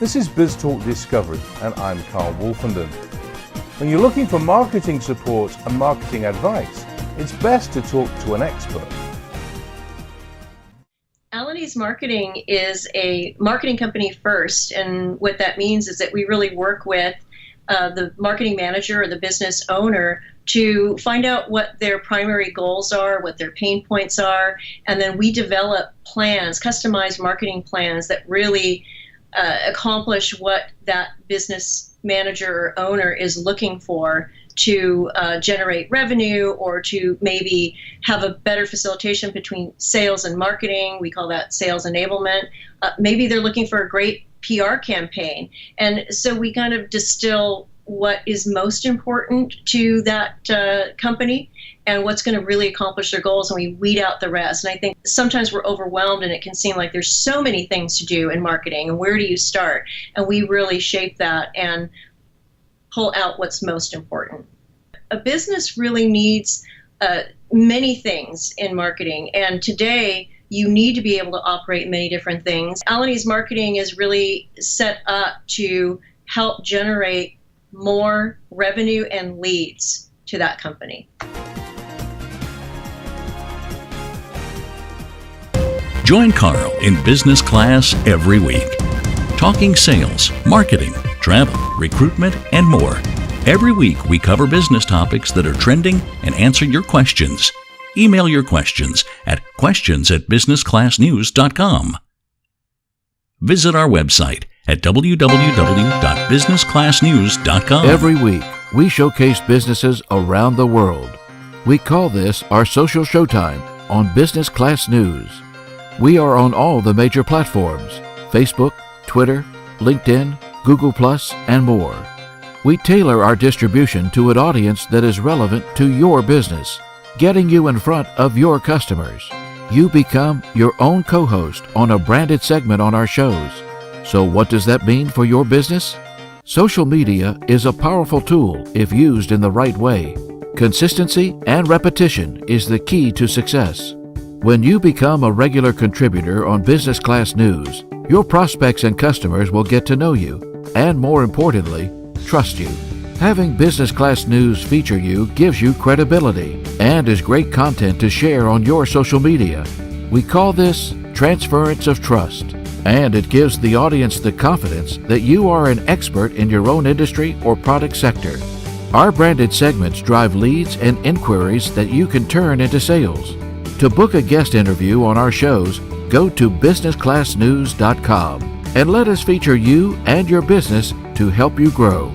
This is BizTalk Discovery, and I'm Carl Wolfenden. When you're looking for marketing support and marketing advice, it's best to talk to an expert. Alianz Marketing is a marketing company first, and what that means is that we really work with the marketing manager or the business owner to find out what their primary goals are, what their pain points are, and then we develop plans, customized marketing plans that really accomplish what that business manager or owner is looking for to generate revenue, or to maybe have a better facilitation between sales and marketing. We call that sales enablement. Maybe they're looking for a great PR campaign. And so we kind of distill what is most important to that company and what's going to really accomplish their goals, and we weed out the rest. And I think sometimes we're overwhelmed and it can seem like there's so many things to do in marketing, and where do you start? And we really shape that and pull out what's most important. A business really needs many things in marketing, and today you need to be able to operate many different things. Alianz Marketing is really set up to help generate more revenue and leads to that company. Join Carl in business class every week, talking sales, marketing, travel, recruitment, and more. Every week we cover business topics that are trending and answer your questions. Email your questions at questions@businessclassnews.com. Visit our website at www.businessclassnews.com. Every week, we showcase businesses around the world. We call this our Social Showtime on Business Class News. We are on all the major platforms: Facebook, Twitter, LinkedIn, Google+, and more. We tailor our distribution to an audience that is relevant to your business, getting you in front of your customers. You become your own co-host on a branded segment on our shows. So what does that mean for your business? Social media is a powerful tool if used in the right way. Consistency and repetition is the key to success. When you become a regular contributor on Business Class News, your prospects and customers will get to know you, and more importantly, trust you. Having Business Class News feature you gives you credibility and is great content to share on your social media. We call this transference of trust, and it gives the audience the confidence that you are an expert in your own industry or product sector. Our branded segments drive leads and inquiries that you can turn into sales. To book a guest interview on our shows, go to businessclassnews.com and let us feature you and your business to help you grow.